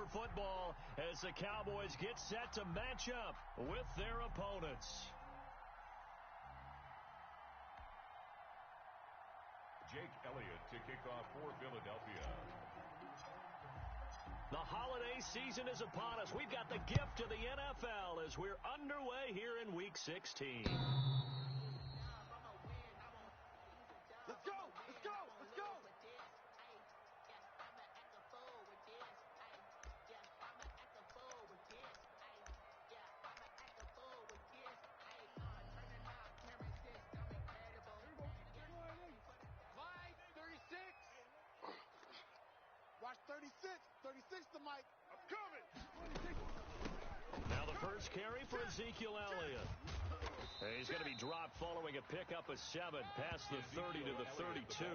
Cougar football as the Cowboys get set to match up with their opponents. Jake Elliott to kick off for Philadelphia. The holiday season is upon us. We've got the gift of the NFL as we're underway here in Week 16. Let's go! Let's go! Let's go! Clyde, 36. Watch 36. 36 to Mike. I'm coming. Now the first carry for Ezekiel Elliott. And he's going to be dropped following a pickup of 7 past the 30 to the 32.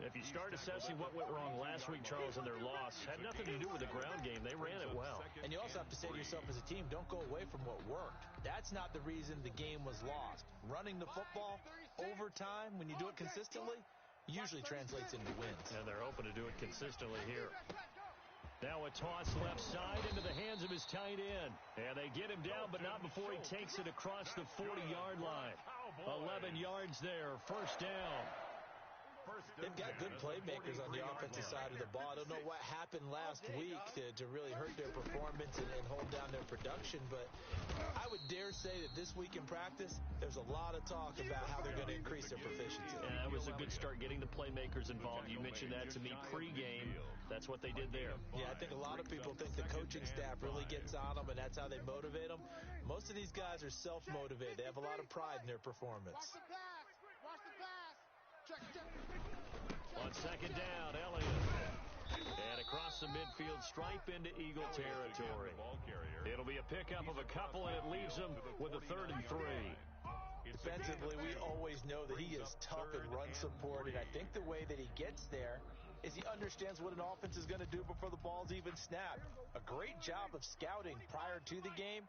If you start assessing what went wrong last week, Charles, in their loss, had nothing to do with the ground game. They ran it well. And you also have to say to yourself as a team, don't go away from what worked. That's not the reason the game was lost. Running the football over time, when you do it consistently, usually translates into wins. And they're hoping to do it consistently here. Now a toss left side into the hands of his tight end. And they get him down, but not before he takes it across the 40-yard line. 11 yards there, first down. They've got good playmakers on the offensive side of the ball. I don't know what happened last week to really hurt their performance and hold down their production, but I would dare say that this week in practice, there's a lot of talk about how they're going to increase their proficiency. Yeah, that was a good start getting the playmakers involved. You mentioned that to me pregame. That's what they did there. Yeah, I think a lot of people think the coaching staff really gets on them, and that's how they motivate them. Most of these guys are self-motivated. They have a lot of pride in their performance. Watch the pass. Watch the pass. Check. On second down, Elliott. And across the midfield stripe into Eagle territory. It'll be a pickup of a couple, and it leaves them with a 3rd and 3. Defensively, we always know that he is tough in run support, and I think the way that he gets there is he understands what an offense is going to do before the ball's even snapped. A great job of scouting prior to the game,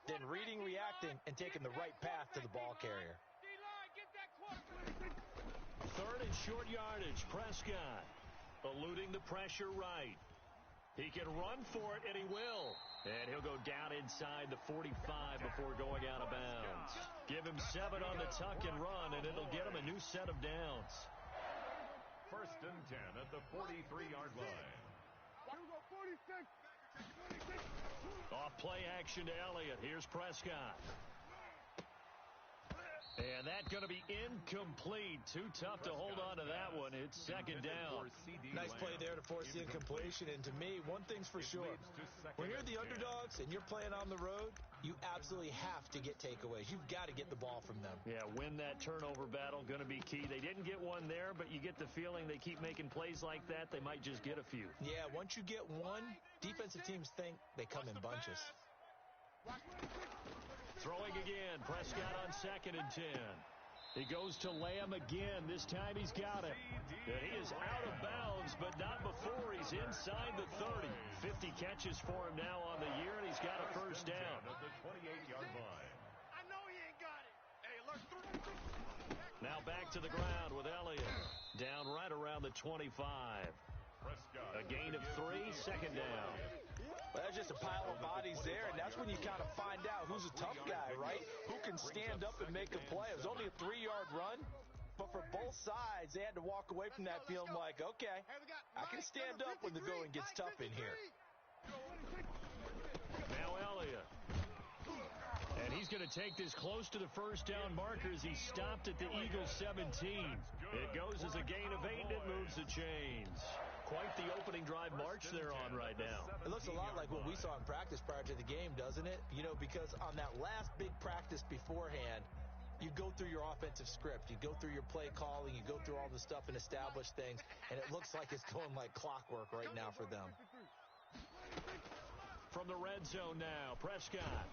then reading, reacting, and taking the right path to the ball carrier. 3rd and short yardage. Prescott eluding the pressure right. He can run for it, and he will. And he'll go down inside the 45 before going out of bounds. Give him 7 on the tuck and run, and it'll get him a new set of downs. 1st and 10 at the 43-yard line. Off play action to Elliott. Here's Prescott. And that's going to be incomplete. Too tough to hold on to that one. It's 2nd down. Nice play there to force the incompletion. And to me, one thing's for sure. When you're the underdogs and you're playing on the road, you absolutely have to get takeaways. You've got to get the ball from them. Yeah, win that turnover battle. Going to be key. They didn't get one there, but you get the feeling they keep making plays like that. They might just get a few. Yeah, once you get one, defensive teams think they come in bunches. Throwing again. Prescott on 2nd and 10. He goes to Lamb again. This time he's got it. And he is out of bounds, but not before he's inside the 30. 50 catches for him now on the year, and he's got a 1st down. At the 28-yard line. I know he ain't got it. Hey, look. Now back to the ground with Elliott. Down right around the 25. A gain of 3, 2nd down. Well, that's just a pile of bodies there, and that's when you kind of find out who's a tough guy, right? Who can stand up and make a play. It was only a 3-yard run, but for both sides, they had to walk away from that feeling like, okay, I can stand up when the going gets tough in here. Now Elliott. And he's going to take this close to the 1st down marker as he stopped at the Eagles 17. It goes as a gain of 8, and it moves the chains. Quite the opening drive march they're on right now. It looks a lot like what we saw in practice prior to the game, doesn't it? You know, because on that last big practice beforehand, you go through your offensive script. You go through your play calling. You go through all the stuff and establish things. And it looks like it's going like clockwork right now for them. From the red zone now, Prescott.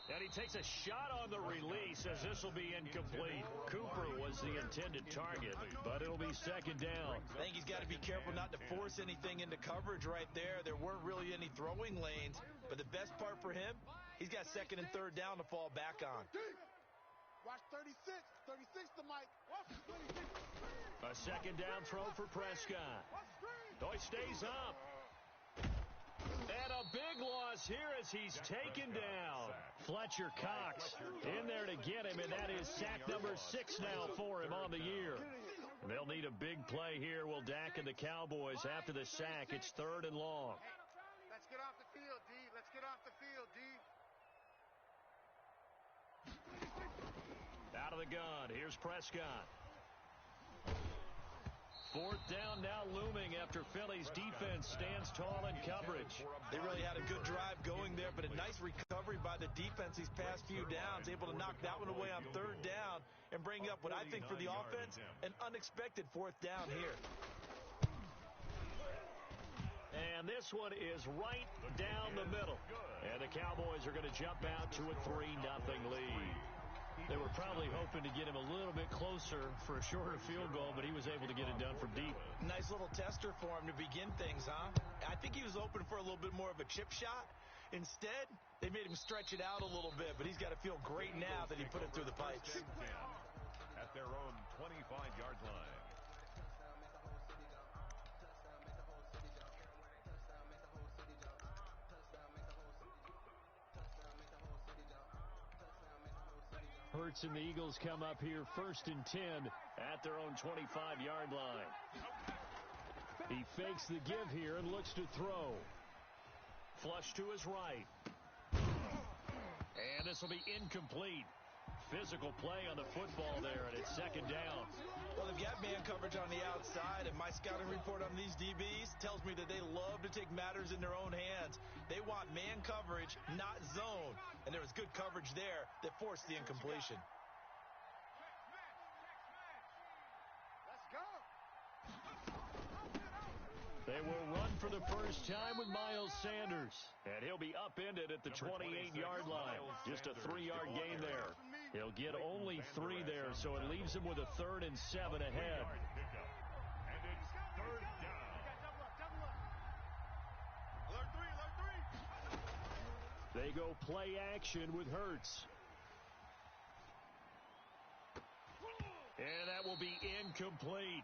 And he takes a shot on the release as this will be incomplete. Cooper was the intended target, but it'll be 2nd down. I think he's got to be careful not to force anything into coverage right there. There weren't really any throwing lanes, but the best part for him, he's got 2nd and 3rd down to fall back on. Watch 36. 36 to Mike. A 2nd down throw for Prescott. Oh, he stays up. us here as he's taken down. Fletcher Cox in there to get him, and that is sack number 6 now for him on the year. They'll need a big play here. Will Dak and the Cowboys after the sack. It's 3rd and long. Let's get off the field, D. Let's get off the field, D. Out of the gun. Here's Prescott. 4th down now looming after Philly's defense stands tall in coverage. They really had a good drive going there, but a nice recovery by the defense these past few downs, able to knock that one away on 3rd down and bring up what I think for the offense, an unexpected 4th down here. And this one is right down the middle. And the Cowboys are going to jump out to a 3-0 lead. They were probably hoping to get him a little bit closer for a shorter field goal, but he was able to get it done from deep. Nice little tester for him to begin things, huh? I think he was open for a little bit more of a chip shot. Instead, they made him stretch it out a little bit, but he's got to feel great now that he put it through the pipes. At their own 25-yard line. Hurts and the Eagles come up here 1st and 10 at their own 25-yard line. He fakes the give here and looks to throw. Flush to his right. And this will be incomplete. Physical play on the football there, and it's 2nd down. Well, they've got man coverage on the outside, and my scouting report on these DBs tells me that they love to take matters in their own hands. They want man coverage, not zone. And there was good coverage there that forced the incompletion. Let's go. They will run for the first time with Miles Sanders. And he'll be upended at the 28-yard line. Just a 3-yard gain there. He'll get only 3 there, so it leaves him with a 3rd and 7 ahead. And it's 3rd down. Alert 3, alert 3. They go play action with Hurts. And that will be incomplete.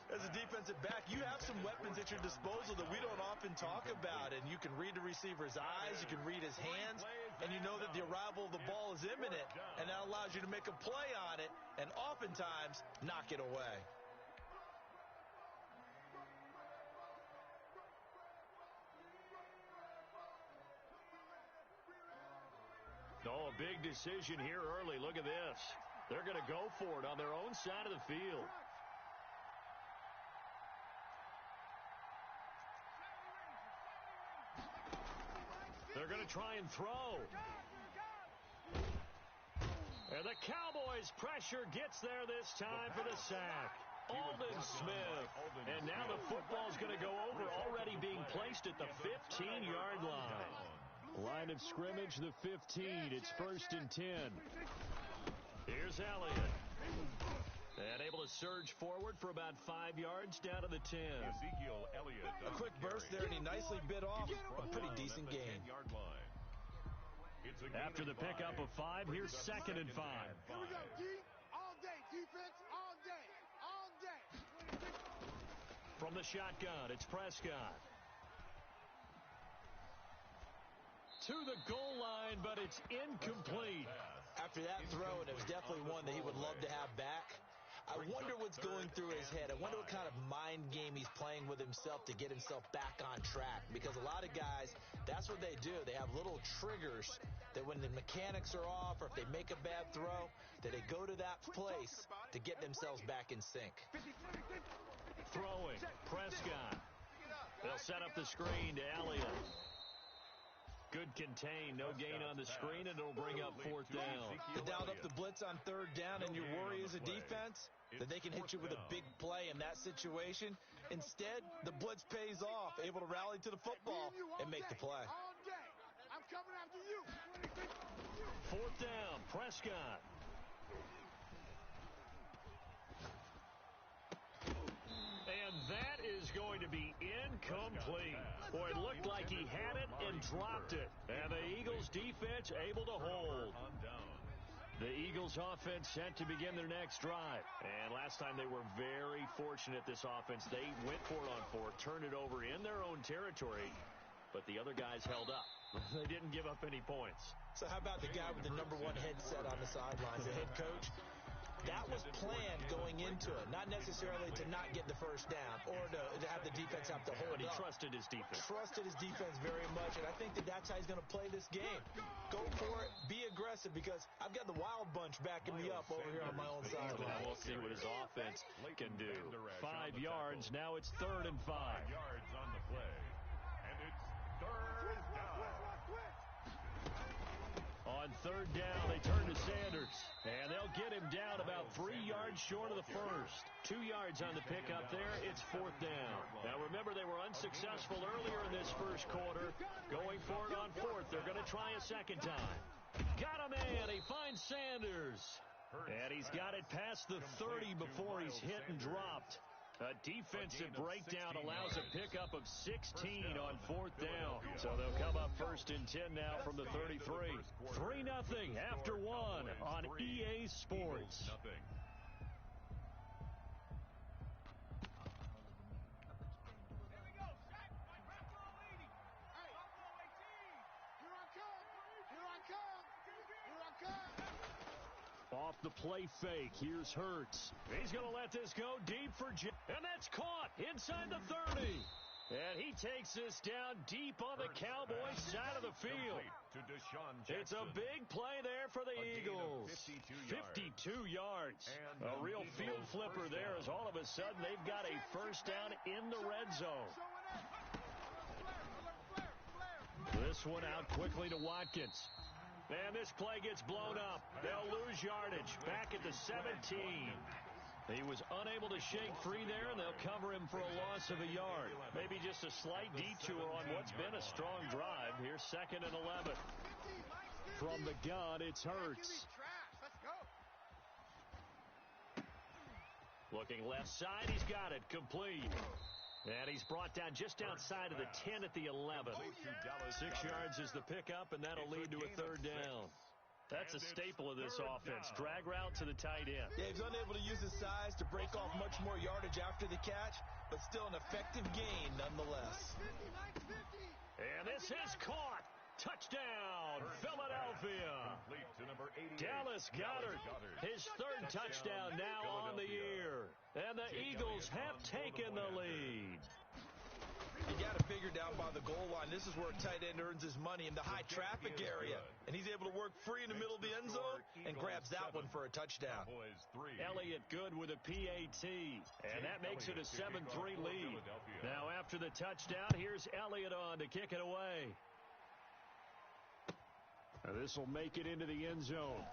As a defensive back, you have some weapons at your disposal that we don't often talk about. And you can read the receiver's eyes, you can read his hands, and you know that the arrival of the ball is imminent. And that allows you to make a play on it and oftentimes knock it away. Oh, a big decision here early. Look at this. They're going to go for it on their own side of the field. They're going to try and throw. And the Cowboys' pressure gets there this time for the sack. Aldon Smith. And now the football's going to go over, already being placed at the 15-yard line. Line of scrimmage, the 15. It's 1st and 10. Here's Elliott. And able to surge forward for about 5 yards down to the 10. Ezekiel Elliott. A quick burst there, and he nicely bit off a pretty decent gain. After the pickup of 5, here's 2nd and 5. Here we go, D. All day. Defense, all day. All day. From the shotgun, it's Prescott. To the goal line, but it's incomplete. After that throw, and it was definitely one that he would love to have back. I wonder what's going through his head. I wonder what kind of mind game he's playing with himself to get himself back on track. Because a lot of guys, that's what they do. They have little triggers that when the mechanics are off or if they make a bad throw, that they go to that place to get themselves back in sync. Throwing, Prescott. They'll set up the screen to Elliott. Good contain, no gain on the screen, and it'll bring up 4th down. You dialed up the blitz on 3rd down, and your worry as a defense that they can hit you with a big play in that situation. Instead, the blitz pays off, able to rally to the football and make the play. All day. I'm coming after you. 4th down, Prescott. And that is going to be incomplete. Boy, it looked like he had it and dropped it. And the Eagles defense able to hold. The Eagles offense set to begin their next drive. And last time they were very fortunate, this offense. They went for it on 4th, turned it over in their own territory, but the other guys held up. They didn't give up any points. So how about the guy with the number one headset on the sidelines, the head coach? That was planned going into it, not necessarily to not get the first down or to have the defense have to hold But he up. trusted his defense. Trusted his defense very much, and I think that's how he's going to play this game. Go for it, be aggressive, because I've got the wild bunch backing me up over here on my own sideline. We'll see what his offense can do. 5 yards, now it's 3rd and 5. 5 yards on the play, and it's 3rd down. On 3rd down, they turn to Sanders, and they'll get him down about 3 yards short of the first. 2 yards on the pickup there. It's 4th down. Now, remember, they were unsuccessful earlier in this first quarter. Going for it on 4th. They're going to try a second time. Got a man. He finds Sanders. And he's got it past the 30 before he's hit and dropped. A defensive breakdown allows a pickup of 16 on 4th down. So they'll come up 1st and 10 now from the 33. 3-0 after 1 on EA Sports. Off the play fake, here's Hurts. He's going to let this go deep for Jim. And that's caught inside the 30. And he takes this down deep on the Cowboys side of the field. It's a big play there for the Eagles. 52 yards. A real field flipper there as all of a sudden they've got a first down in the red zone. This one out quickly to Watkins. And this play gets blown up. They'll lose yardage back at the 17. He was unable to shake free there, and they'll cover him for a loss of a yard. Maybe just a slight detour on what's been a strong drive. Here's 2nd and 11. From the gun, it's Hurts. Looking left side, he's got it. Complete. And he's brought down just outside of the 10 at the 11. 6 yards is the pickup, and that'll lead to a 3rd down. That's a staple of this offense. Drag route to the tight end. Yeah, he's unable to use his size to break off much more yardage after the catch, but still an effective gain nonetheless. And this is caught. Touchdown, Philadelphia. Dallas Goedert, his 3rd touchdown now on the year. And the Eagles have taken the lead. You got to figure down by the goal line. This is where a tight end earns his money, in the high traffic area. And he's able to work free in the middle of the end zone and grabs that one for a touchdown. Elliott good with a PAT. And that makes it a 7-3 lead. Now after the touchdown, here's Elliott on to kick it away. This will make it into the end zone.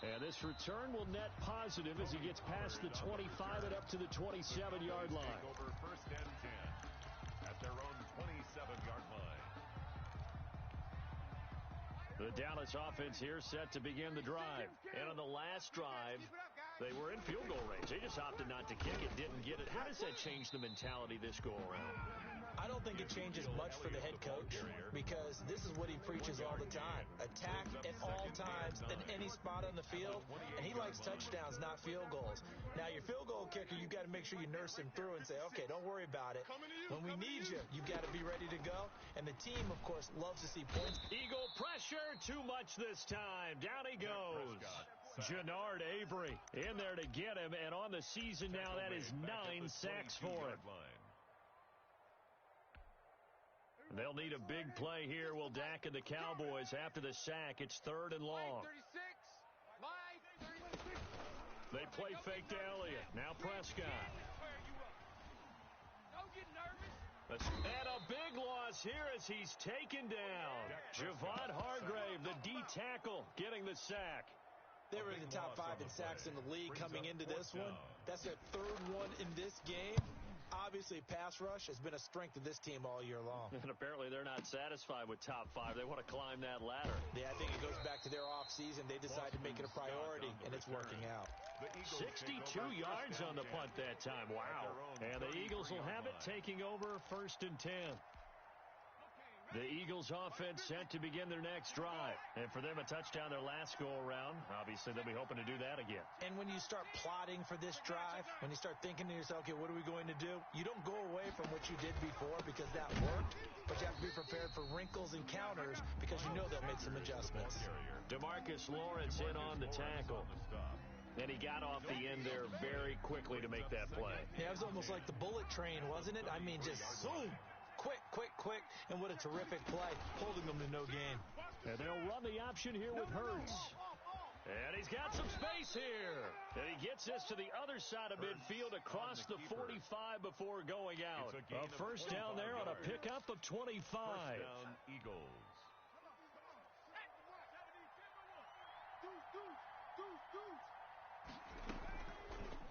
And this return will net positive as he gets past the 25 and up to the 27-yard line. Over 1st and 10 at their own 27-yard line. The Dallas offense here set to begin the drive. And on the last drive, they were in field goal range. They just opted not to kick it, didn't get it. How does that change the mentality this go around? I don't think it changes much for the head coach, because this is what he preaches all the time. Attack at all times in any spot on the field, and he likes touchdowns, not field goals. Now, your field goal kicker, you've got to make sure you nurse him through and say, okay, don't worry about it. When we need you, you've got to be ready to go. And the team, of course, loves to see points. Eagle pressure, too much this time. Down he goes. Jannard Avery in there to get him, and on the season now, that is 9 sacks for him. They'll need a big play here. Will Dak and the Cowboys after the sack. It's 3rd and long. They play fake to Elliott. Now Prescott. And a big loss here as he's taken down. Javon Hargrave, the D tackle, getting the sack. They were in the top 5 in sacks in the league coming into this one. That's their 3rd one in this game. Obviously, pass rush has been a strength of this team all year long. And apparently they're not satisfied with top 5. They want to climb that ladder. Yeah, I think it goes back to their offseason. They decided to make it a priority, and it's working out. 62 yards on the punt that time. Wow. And the Eagles will have it, taking over 1st and 10. The Eagles offense set to begin their next drive. And for them, a touchdown their last go-around. Obviously, they'll be hoping to do that again. And when you start plotting for this drive, when you start thinking to yourself, okay, what are we going to do? You don't go away from what you did before because that worked, but you have to be prepared for wrinkles and counters because you know they'll make some adjustments. DeMarcus Lawrence in on the tackle. And he got off the end there very quickly to make that play. Yeah, it was almost like the bullet train, wasn't it? I mean, just zoom. Quick, quick, quick, and what a terrific play, holding them to no gain. And they'll run the option here with Hurts. And he's got some space here. And he gets this to the other side of midfield across the 45 before going out. A first down there on a pickup of 25. First down, Eagles.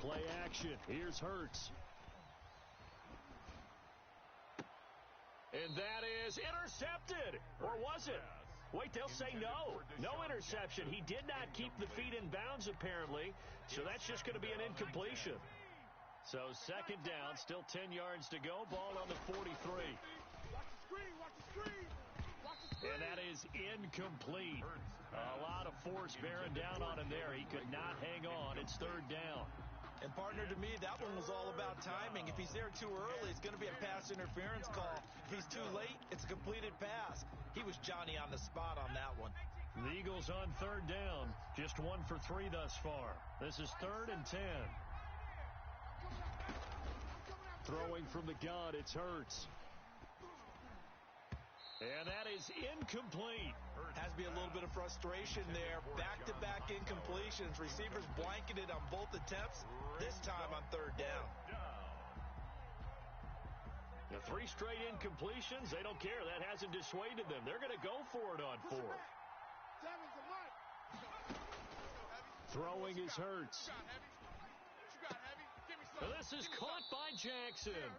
Play action. Here's Hurts. And that is intercepted. Or was it? Wait, they'll say no. No interception. He did not keep the feet in bounds, apparently. So that's just going to be an incompletion. So second down, still 10 yards to go. Ball on the 43. And that is incomplete. A lot of force bearing down on him there. He could not hang on. It's third down. And partner, to me, that one was all about timing. If he's there too early, it's going to be a pass interference call. If he's too late, it's a completed pass. He was Johnny on the spot on that one. The Eagles on third down. Just 1 for 3 thus far. This is 3rd and 10. Throwing from the gun, it's Hurts. And that is incomplete. Has to be a little bit of frustration there. Back-to-back incompletions. Receivers blanketed on both attempts. This time on third down. The 3 straight incompletions, they don't care. That hasn't dissuaded them. They're going to go for it on 4th. Throwing is Hurts. This is caught by Jackson.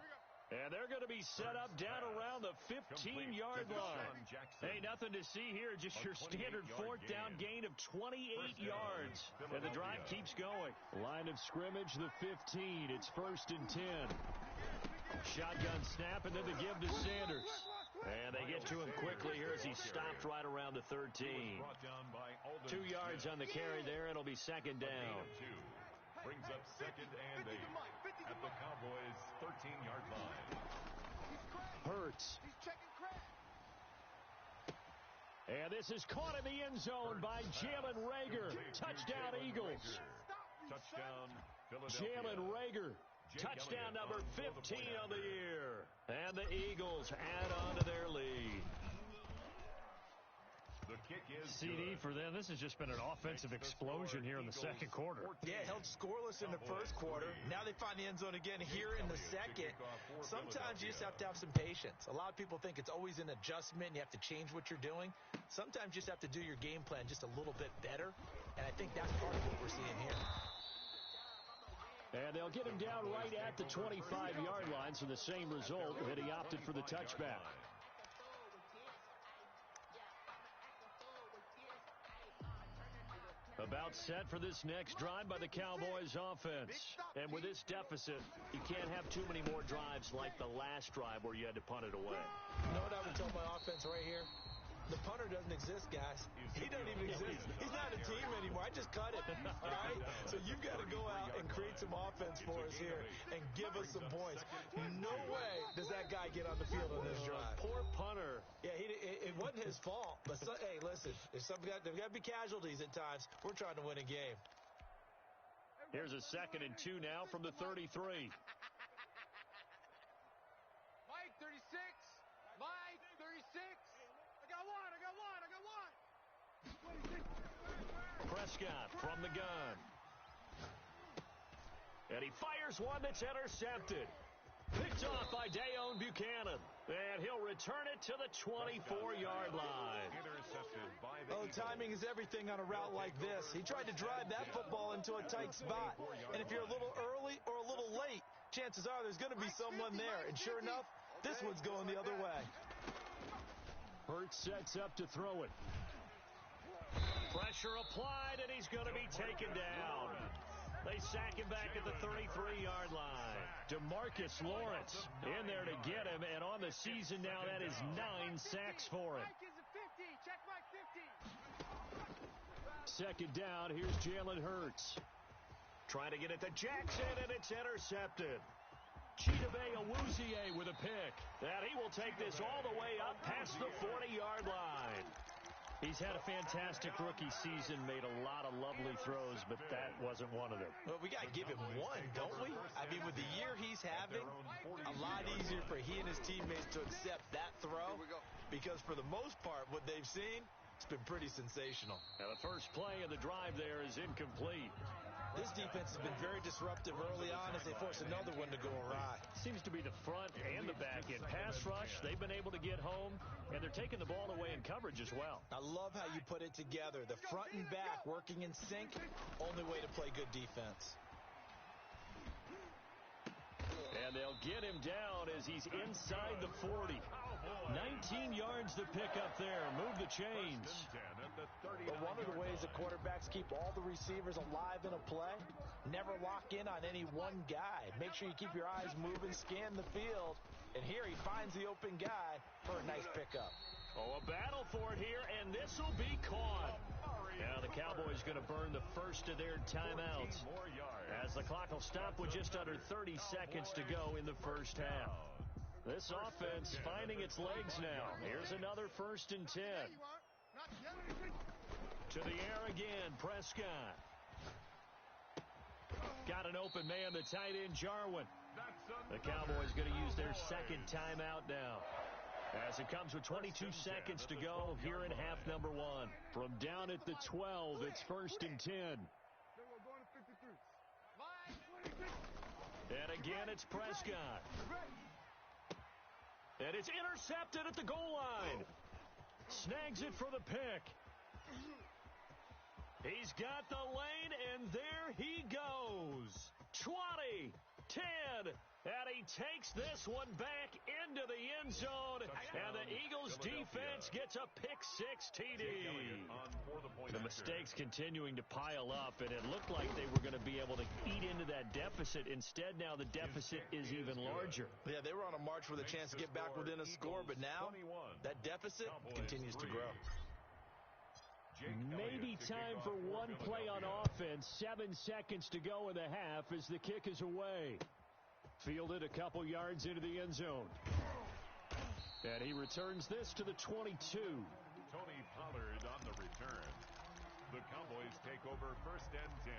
And they're going to be set up down around the 15-yard line. Hey, nothing to see here. Just your standard 4th down gain of 28 yards. And the drive keeps going. Line of scrimmage, the 15. It's 1st and 10. Shotgun snap, and then the give to Sanders. And they get to him quickly here as he stopped right around the 13. 2 yards on the carry there. It'll be second down. Brings up 2nd and 8 at the Cowboys' 13-yard line. Hurts. And this is caught in the end zone by Jalen Reagor. Touchdown, Eagles. Touchdown, Philadelphia. Jalen Reagor. Touchdown number 15 of the year. And the Eagles add on to their lead. The kick is CD for them. This has just been an offensive explosion here in the second quarter. Yeah, held scoreless in the first quarter. Now they find the end zone again here in the second. Sometimes you just have to have some patience. A lot of people think it's always an adjustment. You have to change what you're doing. Sometimes you just have to do your game plan just a little bit better. And I think that's part of what we're seeing here. And they'll get him down right at the 25-yard line, so the same result, that he opted for the touchback. About set for this next drive by the Cowboys offense. And with this deficit, you can't have too many more drives like the last drive where you had to punt it away. You know what I would tell my offense right here? The punter doesn't exist, guys. He doesn't even exist. He's not a team anymore. I just cut it. All right? So you've got to go out and create some offense for us here and give us some points. No way does that guy get on the field on this drive. Poor punter. Yeah, it wasn't his fault. But hey, listen, there's got to be casualties at times. We're trying to win a game. Here's a 2nd and 2 now from the 33. Mike, 36. Mike, 36. I got one. Prescott from the gun. And he fires one that's intercepted. Picked off by Deone Bucannon. And he'll return it to the 24-yard line. Intercepted by the Eagles. Timing is everything on a route like this. He tried to drive that football into a tight spot. And if you're a little early or a little late, chances are there's going to be someone there. And sure enough, this one's going the other way. Hurts sets up to throw it. Pressure applied, and he's going to be taken down. They sack him back at the 33-yard line. DeMarcus Lawrence in there to get him, and on the the season now. That is 9 sacks for him. Second down, here's Jalen Hurts. Trying to get it to Jackson, and it's intercepted. Chidobe Awuzie with a pick. And he will take this all the way up past the 40-yard line. He's had a fantastic rookie season, made a lot of lovely throws, but that wasn't one of them. Well, we got to give him one, don't we? I mean, with the year he's having, a lot easier for he and his teammates to accept that throw, because for the most part, what they've seen, it's been pretty sensational. Now, the first play of the drive there is incomplete. This defense has been very disruptive early on as they force another one to go awry. Seems to be the front and the back end. Pass rush, they've been able to get home, and they're taking the ball away in coverage as well. I love how you put it together. The front and back working in sync, only way to play good defense. And they'll get him down as he's inside the 40. 19 yards to pick up there. Move the chains. But one of the ways the quarterbacks keep all the receivers alive in a play, never lock in on any one guy. Make sure you keep your eyes moving, scan the field. And here he finds the open guy for a nice pickup. Oh, a battle for it here, and this will be caught. Now the Cowboys going to burn the first of their timeouts as the clock will stop with just under 30 seconds to go in the first half. This offense finding its legs now. Here's another 1st and 10. To the air again, Prescott. Got an open man, the tight end, Jarwin. The Cowboys going to use their second timeout now, as it comes with 22 seconds to go here in half number 1. From down at the 12, it's 1st and 10. And again, it's Prescott. And it's intercepted at the goal line. Snags it for the pick. He's got the lane, and there he goes. 20, 10, and he takes this one back into the end zone, and the Eagles defense gets a pick-6 TD. The mistakes continuing to pile up, and it looked like they were going to be able to eat into that deficit. Instead, now the deficit is even larger. Yeah, they were on a march with a chance to get back within a score, but now that deficit continues to grow. Maybe time for one play on offense. 7 seconds to go in the half as the kick is away. Fielded a couple yards into the end zone. And he returns this to the 22. Tony Pollard on the return. The Cowboys take over 1st and 10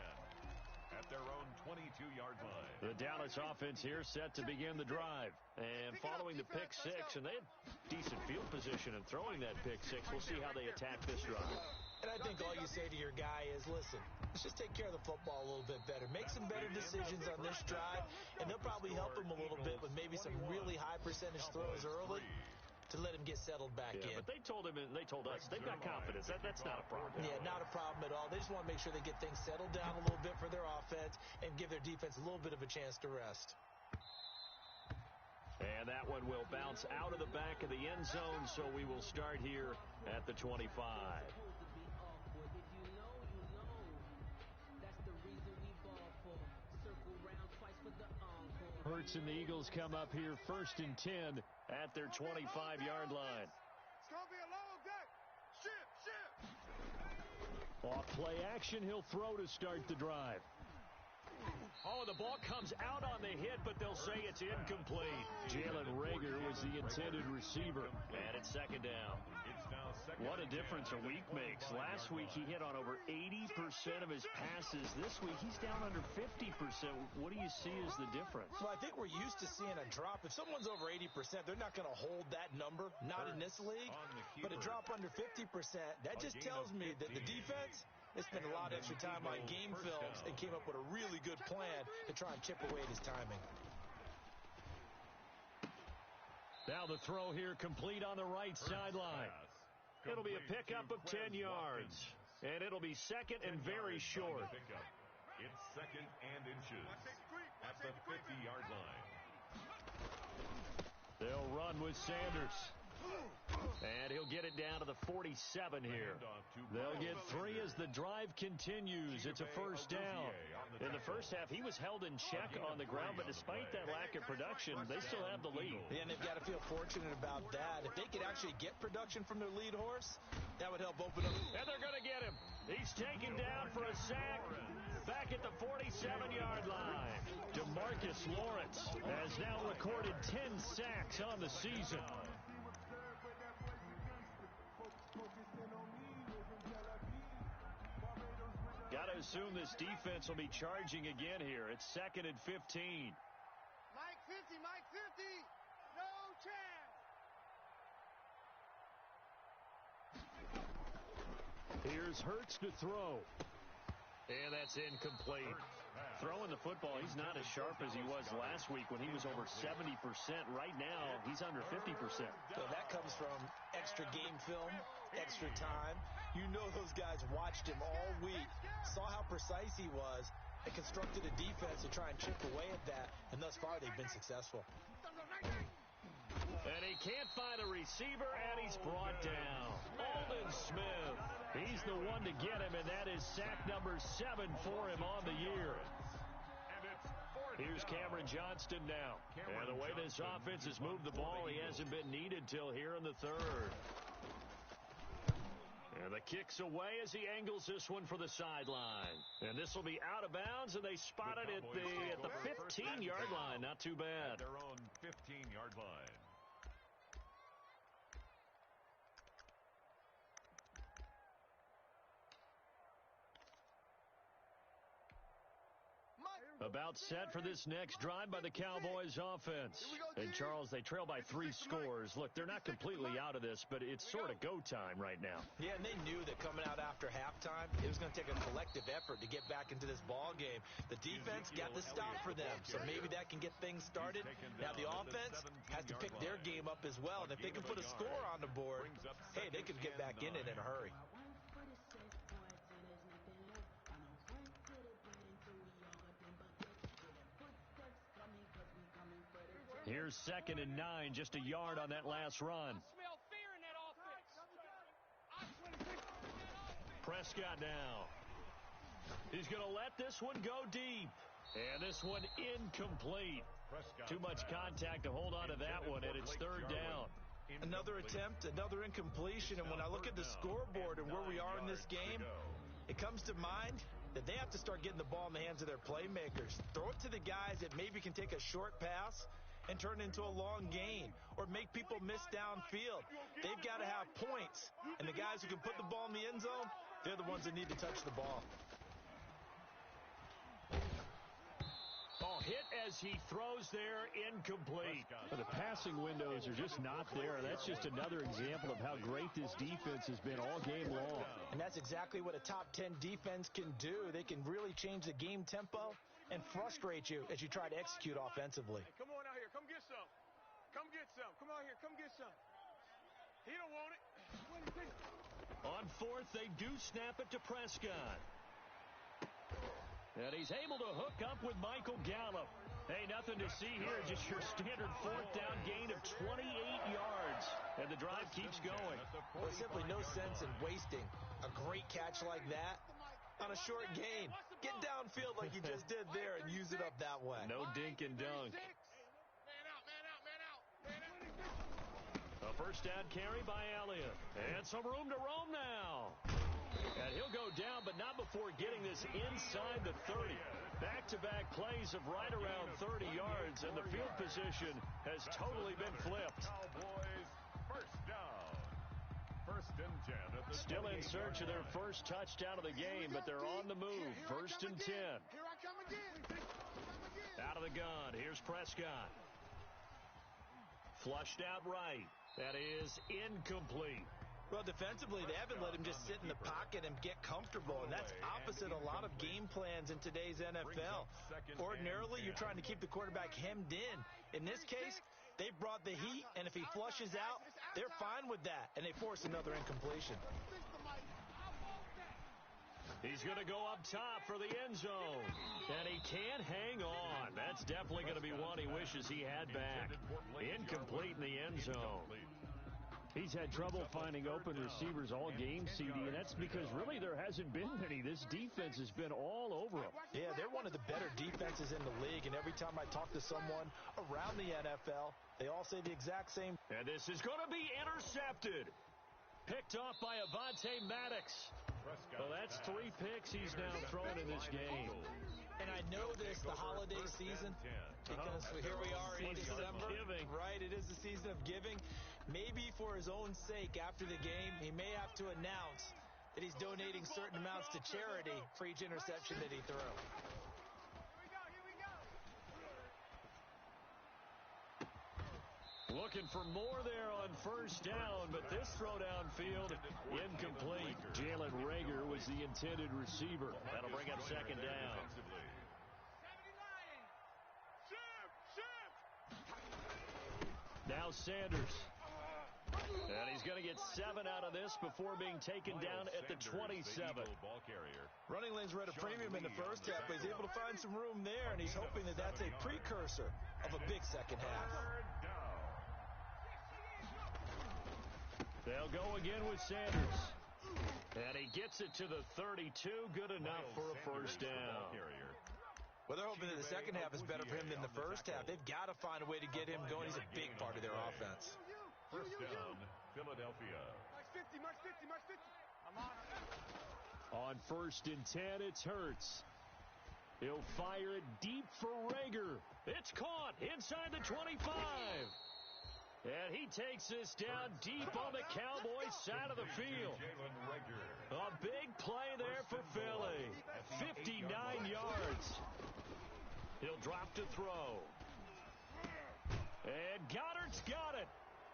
at their own 22-yard line. The Dallas offense here set to begin the drive. And following the pick-6, and they had decent field position in throwing that pick-6. We'll see how they attack this drive. And I think all you say to your guy is, listen, let's just take care of the football a little bit better. Make some better decisions on this drive, and they'll probably help him a little bit with maybe some really high percentage throws early to let him get settled back in. But they told him, and they told us, they've got confidence. That's not a problem. Yeah, not a problem at all. They just want to make sure they get things settled down a little bit for their offense and give their defense a little bit of a chance to rest. And that one will bounce out of the back of the end zone, so we will start here at the 25. Hurts and the Eagles come up here 1st and 10 at their 25-yard line. It's going to be a long day. Shift. Off play action, he'll throw to start the drive. Oh, the ball comes out on the hit, but they'll say it's incomplete. Jalen Reagor was the intended receiver, and it's 2nd down. What a difference a week makes. Last week, he hit on over 80% of his passes. This week, he's down under 50%. What do you see as the difference? Well, I think we're used to seeing a drop. If someone's over 80%, they're not going to hold that number, not in this league. But a drop under 50%, that just tells me that the defense, they spent a lot of extra time on game films and came up with a really good plan to try and chip away at his timing. Now the throw here complete on the right sideline. It'll be a pickup of 10 yards. And it'll be 2nd and very short. It's 2nd and inches at the 50-yard line. They'll run with Sanders. And he'll get it down to the 47 here. They'll get 3 as the drive continues. It's a 1st down. In the first half, he was held in check on the ground, but despite that lack of production, they still have the lead. Yeah, and they've got to feel fortunate fortunate about that. If they could actually get production from their lead horse, that would help open up. And they're going to get him. He's taken down for a sack back at the 47-yard line. DeMarcus Lawrence has now recorded 10 sacks on the season. Got to assume this defense will be charging again here. It's 2nd and 15. Mike 50, Mike 50. No chance. Here's Hurts to throw. And that's incomplete. Throwing the football, he's not as sharp as he was last week when he was over 70%. Right now, he's under 50%. So that comes from extra game film, extra time. You know those guys watched him all week, saw how precise he was, and constructed a defense to try and chip away at that. And thus far, they've been successful. And he can't find a receiver, and he's brought down. Aldon Smith. He's the one to get him, and that is sack number 7 for him on the year. Here's Cameron Johnston now. And the way this offense has moved the ball, he hasn't been needed till here in the 3rd. And the kick's away as he angles this one for the sideline. And this will be out of bounds, and they spot it at the 15-yard line. Not too bad. At their own 15-yard line. About set for this next drive by the Cowboys offense. And Charles, they trail by 3 scores. Look, they're not completely out of this, but it's sort of go time right now. Yeah, and they knew that coming out after halftime, it was going to take a collective effort to get back into this ball game. The defense got the stop for them, so maybe that can get things started. Now the offense has to pick their game up as well, and if they can put a score on the board, hey, they could get back in it in a hurry. Here's 2nd and 9, just a yard on that last run. I smell fear in that offense. Prescott now. He's going to let this one go deep. And this one incomplete. Too much contact to hold on to that one, and it's 3rd down. Another attempt, another incompletion, and when I look at the scoreboard and where we are in this game, it comes to mind that they have to start getting the ball in the hands of their playmakers. Throw it to the guys that maybe can take a short pass and turn it into a long gain or make people miss downfield. They've got to have points, and the guys who can put the ball in the end zone, they're the ones that need to touch the ball. Oh, hit as he throws there, incomplete. The passing windows are just not there. That's just another example of how great this defense has been all game long. And that's exactly what a top 10 defense can do. They can really change the game tempo and frustrate you as you try to execute offensively. Hey, come on out here. Come get some. Come get some. Come out here. Come get some. He don't want it. On 4th, they do snap it to Prescott. And he's able to hook up with Michael Gallup. Hey, nothing to see here. Just your standard 4th down gain of 28 yards. And the drive keeps going. There's simply no sense in wasting a great catch like that on a short gain. Get downfield like you just did there and use it up that way. No dink and dunk. Man out, man out, man out. Man out. A first down carry by Elliott. And some room to roam now. And he'll go down, but not before getting this inside the 30. Back-to-back plays of right around 30 yards, and the field position has totally been flipped. Cowboys first down. 1st and 10 at the Still in search of their first touchdown of the game, but they're on the move. 1st and 10. Here I come again. Out of the gun, here's Prescott. Flushed out right. That is incomplete. Well, defensively, they haven't let him just sit in the pocket and get comfortable, and that's opposite a lot of game plans in today's NFL. Ordinarily, you're trying to keep the quarterback hemmed in. In this case, they brought the heat, and if he flushes out, they're fine with that, and they force another incompletion. He's going to go up top for the end zone, and he can't hang on. That's definitely going to be one he wishes he had back. Incomplete in the end zone. He's had trouble finding open receivers all game, CD, and that's because really there hasn't been many. This defense has been all over him. Yeah, they're one of the better defenses in the league, and every time I talk to someone around the NFL, They all say the exact same. And this is going to be intercepted. Picked off by Avonte Maddox. Well, that's 3 picks he's now thrown in this game. And I know this, the holiday season, because here we are in December, right? It is the season of giving. Maybe for his own sake, after the game, he may have to announce that he's donating certain amounts to charity for each interception that he threw. Looking for more there on first down, but this throw downfield incomplete. Jalen Reagor was the intended receiver. That'll bring up second down. Now Sanders. And he's going to get 7 out of this before being taken down at the 27. Running lanes were at a premium in the first half, but he's able to find some room there, and he's hoping that that's a precursor of a big second half. They'll go again with Sanders. And he gets it to the 32. Good enough for a first down. Well, they're hoping that the second half is better for him than the first half. They've got to find a way to get him going. He's a big part of their offense. First down, Philadelphia. Max 50. I'm on. On first and 10, it's Hurts. He'll fire it deep for Reagor. It's caught inside the 25. And he takes this down deep on the Cowboys side of the field. A big play there for Philly. 59 yards. He'll drop to throw. And Goddard's got it.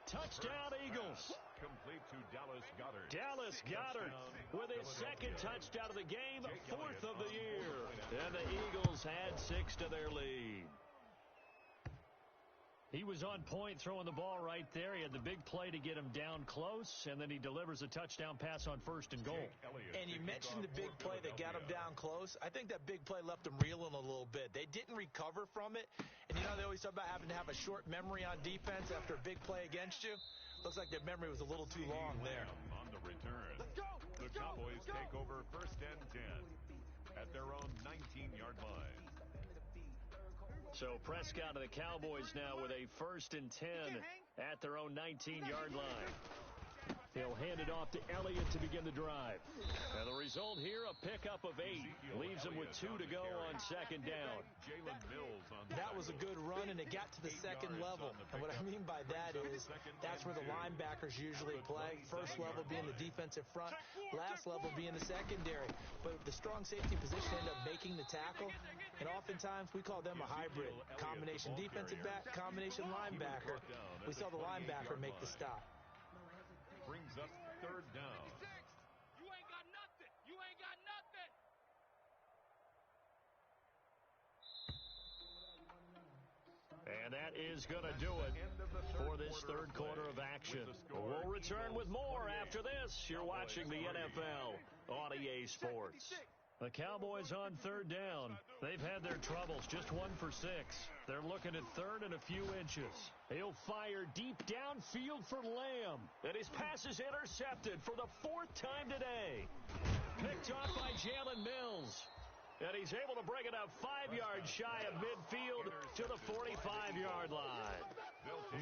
Touchdown, Eagles. Complete to Dallas Goedert. Dallas Goedert with his second touchdown of the game, 4th of the year. And the Eagles had 6 to their lead. He was on point throwing the ball right there. He had the big play to get him down close, and then he delivers a touchdown pass on first and goal. And you mentioned the big play that got him down close. I think that big play left him reeling a little bit. They didn't recover from it. And you know, they always talk about having to have a short memory on defense after a big play against you. Looks like their memory was a little too long there. On the return, the Cowboys take over first and 10 at their own 19-yard line. So Prescott and the Cowboys now with a first and 10 at their own 19-yard line. He'll hand it off to Elliott to begin the drive. And the result here, a pickup of 8. Leaves him with 2 to go on second down. That was a good run, and it got to the second level. And what I mean by that is that's where the linebackers usually play. First level being the defensive front, last level being the secondary. But the strong safety position ended up making the tackle, and oftentimes we call them a hybrid. Combination defensive back, combination linebacker. We saw the linebacker make the stop. Brings up third down. You ain't got nothing. You ain't got nothing. And that is going to do it for this third quarter of action. We'll return with more after this. You're watching the NFL on EA Sports. The Cowboys on third down. They've had their troubles, just 1 for 6. They're looking at third and a few inches. He'll fire deep downfield for Lamb. And his pass is intercepted for the 4th time today. Picked off by Jalen Mills. And he's able to bring it up 5 yards shy of midfield to the 45-yard line.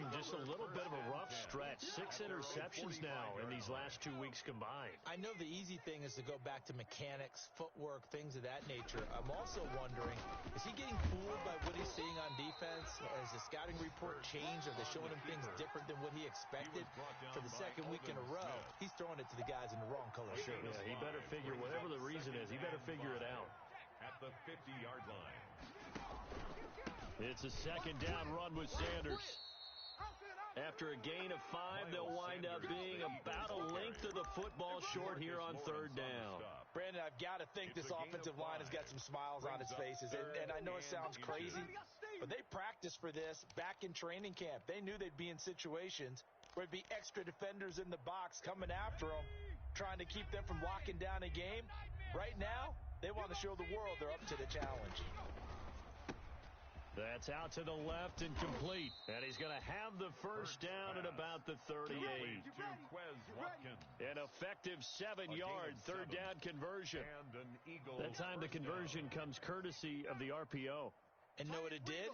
Just a little bit of a rough stretch. 6 interceptions now in these last 2 weeks combined. I know the easy thing is to go back to mechanics, footwork, things of that nature. I'm also wondering, is he getting fooled by what he's seeing on defense? Has the scouting report changed? Are they showing him things different than what he expected? For the second week in a row, he's throwing it to the guys in the wrong color shirts. Yeah, he better figure, whatever the reason is, he better figure it out. At the 50-yard line. It's a second down run with Sanders. After a gain of 5, they'll wind up being about a length of the football short here on third down. Brandon, I've got to think this offensive line has got some smiles on its faces. And I know it sounds crazy, but they practiced for this back in training camp. They knew they'd be in situations where it'd be extra defenders in the box coming after them, trying to keep them from locking down a game. Right now, they want to show the world they're up to the challenge. That's out to the left and complete. And he's going to have the first down at about the 38. An effective 7-yard third down conversion. That time the conversion comes courtesy of the RPO. And know what it did?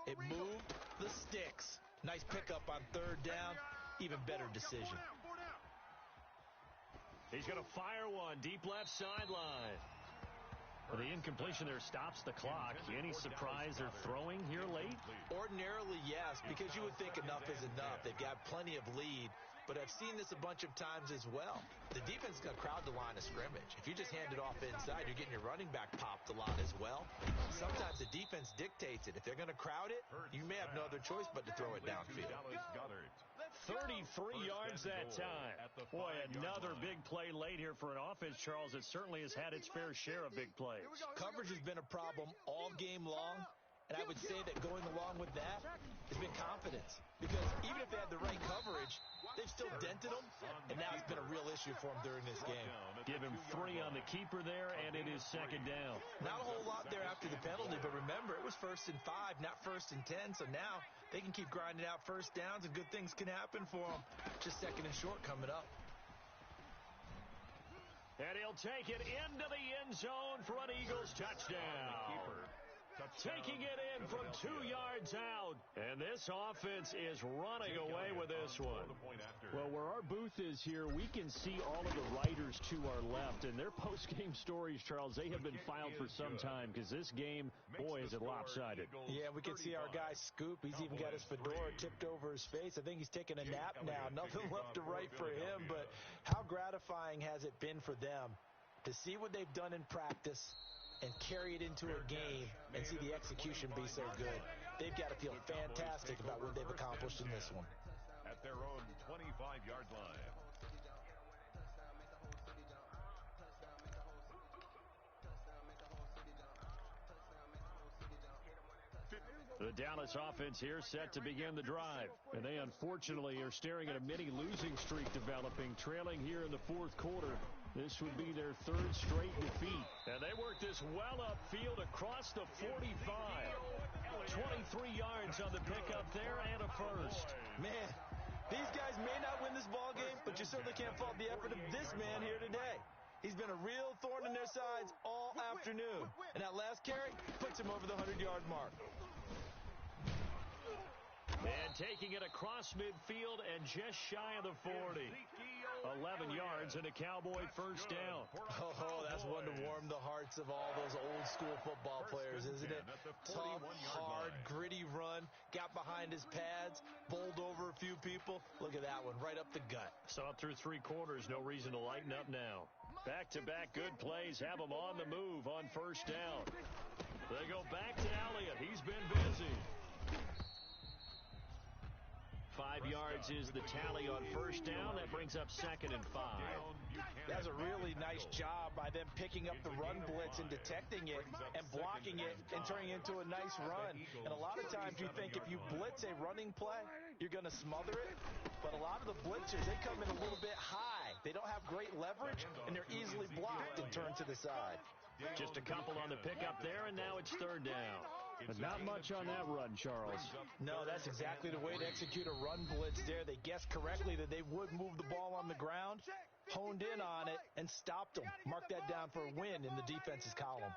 It moved the sticks. Nice pickup on third down. Even better decision. He's going to fire one deep left sideline. The incompletion there stops the clock. Any surprise they're throwing here late? Ordinarily, yes, because you would think enough is enough. They've got plenty of lead, but I've seen this a bunch of times as well. The defense is going to crowd the line of scrimmage. If you just hand it off inside, you're getting your running back popped a lot as well. Sometimes the defense dictates it. If they're going to crowd it, you may have no other choice but to throw it downfield. 33 yards that time. Boy, another big play late here for an offense, Charles, that certainly has had its fair share of big plays. Coverage has been a problem all game long, and I would say that going along with that has been confidence. Because even if they had the right coverage, they've still dented them, and now it's been a real issue for them during this game. Give him 3 on the keeper there, and it is second down. Not a whole lot there after the penalty, but remember, it was 1st and 5, not 1st and 10, so now they can keep grinding out first downs, and good things can happen for them. Just 2nd and short coming up. And he'll take it into the end zone for an Eagles touchdown. Taking it in from 2 yards out. And this offense is running away with this one. Well, where our booth is here, we can see all of the writers to our left. And their post-game stories, Charles, they have been filed for some time because this game, boy, is it lopsided. Yeah, we can see our guy Scoop. He's even got his fedora tipped over his face. I think he's taking a nap now. Nothing left to write for him. But how gratifying has it been for them to see what they've done in practice and carry it into a game and see the execution be so good. They've got to feel fantastic about what they've accomplished in this one. At their own 25-yard line. The Dallas offense here set to begin the drive. And they unfortunately are staring at a mini losing streak developing, trailing here in the 4th quarter. This would be their 3rd straight defeat. And they work this well upfield across the 45. 23 yards on the pickup there and a first. Man, these guys may not win this ball game, but you certainly can't fault the effort of this man here today. He's been a real thorn in their sides all afternoon. And that last carry puts him over the 100-yard mark. And taking it across midfield and just shy of the 40. 11 yards and a Cowboy first down. Oh, that's one to warm the hearts of all those old school football players, isn't it? Tough, hard, gritty run, got behind his pads, bowled over a few people. Look at that one, right up the gut. Saw it through 3 quarters, no reason to lighten up now. Back-to-back good plays, have them on the move on first down. They go back to Elliott, he's been busy. 5 yards is the tally on first down. That brings up 2nd and 5. That's a really nice job by them picking up the run blitz and detecting it and blocking it and turning it into a nice run. And a lot of times you think if you blitz a running play, you're going to smother it. But a lot of the blitzers, they come in a little bit high. They don't have great leverage, and they're easily blocked and turned to the side. Just a couple on the pickup there, and now it's 3rd down. But not much on that run, Charles. No, that's exactly the way to execute a run blitz there. They guessed correctly that they would move the ball on the ground, honed in on it, and stopped them. Mark that down for a win in the defense's column.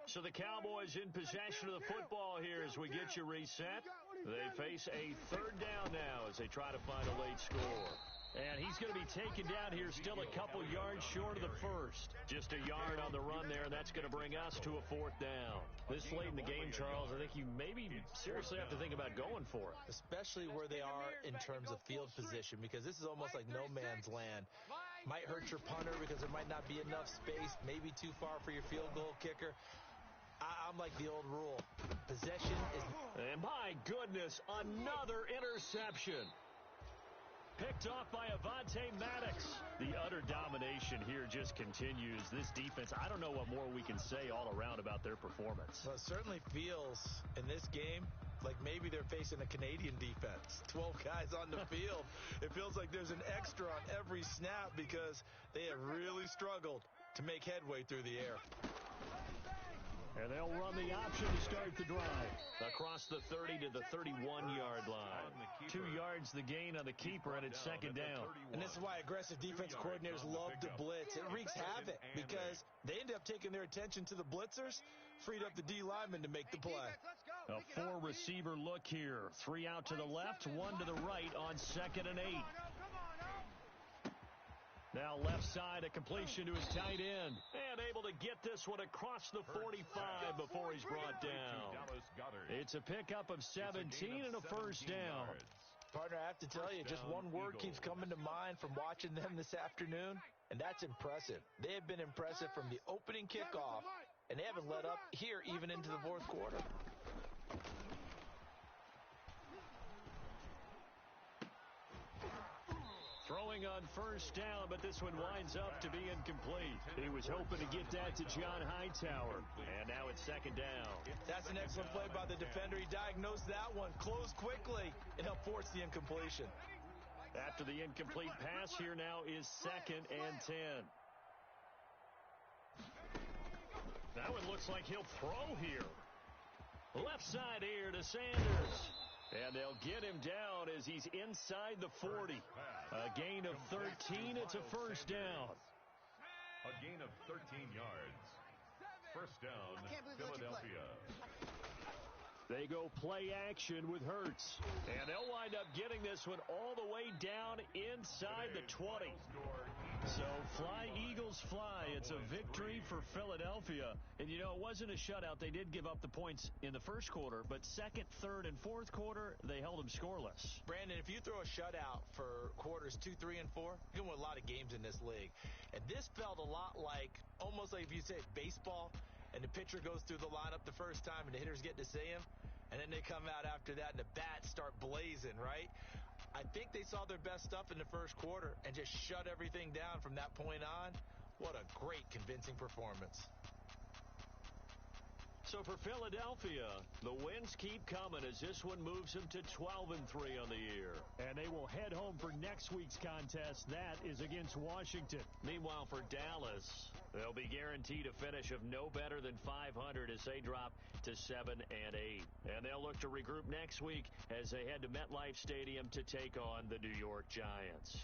So the Cowboys in possession of the football here as we get you reset. They face a 3rd down now as they try to find a late score. And he's going to be taken down here still a couple yards short of the first. Just a yard on the run there, and that's going to bring us to a 4th down. This late in the game, Charles, I think you maybe seriously have to think about going for it. Especially where they are in terms of field position, because this is almost like no man's land. Might hurt your punter because there might not be enough space, maybe too far for your field goal kicker. I'm like the old rule. Possession is... And my goodness, another interception. Picked off by Avonte Maddox. The utter domination here just continues. This defense, I don't know what more we can say all around about their performance. Well, it certainly feels in this game like maybe they're facing a Canadian defense. 12 guys on the field. It feels like there's an extra on every snap because they have really struggled to make headway through the air. And they'll run the option to start the drive. Across the 30 to the 31-yard line. 2 yards the gain on the keeper, and it's second down. And this is why aggressive defense coordinators love to blitz. It wreaks havoc because they end up taking their attention to the blitzers, freed up the D lineman to make the play. A 4-receiver look here. 3 out to the left, 1 to the right on 2nd and 8. Now left side, a completion to his tight end. And able to get this one across the 45 before he's brought down. It's a pickup of 17 and a first down. Partner, I have to tell you, just one word keeps coming to mind from watching them this afternoon, and that's impressive. They have been impressive from the opening kickoff, and they haven't let up here even into the fourth quarter. Throwing on first down, but this one winds up to be incomplete. He was hoping to get that to John Hightower, and now it's second down. That's an excellent play by the defender. He diagnosed that one, closed quickly, and helped force the incompletion. After the incomplete pass, here now is 2nd and 10. That one looks like he'll throw here. Left side here to Sanders. And they'll get him down as he's inside the 40. A gain of 13. It's a first down. A gain of 13 yards. First down, Philadelphia. They go play action with Hurts. And they'll wind up getting this one all the way down inside the 20. So fly, Eagles, fly. It's a victory for Philadelphia. And, you know, it wasn't a shutout. They did give up the points in the first quarter, but second, third, and fourth quarter, they held them scoreless. Brandon, if you throw a shutout for quarters 2, 3, and 4, you can win a lot of games in this league. And this felt a lot like, almost like if you say baseball, and the pitcher goes through the lineup the first time, and the hitters get to see him, and then they come out after that, and the bats start blazing, right? I think they saw their best stuff in the first quarter and just shut everything down from that point on. What a great, convincing performance. So for Philadelphia, the wins keep coming as this one moves them to 12-3 on the year. And they will head home for next week's contest. That is against Washington. Meanwhile, for Dallas, they'll be guaranteed a finish of no better than 500 as they drop to 7-8. And they'll look to regroup next week as they head to MetLife Stadium to take on the New York Giants.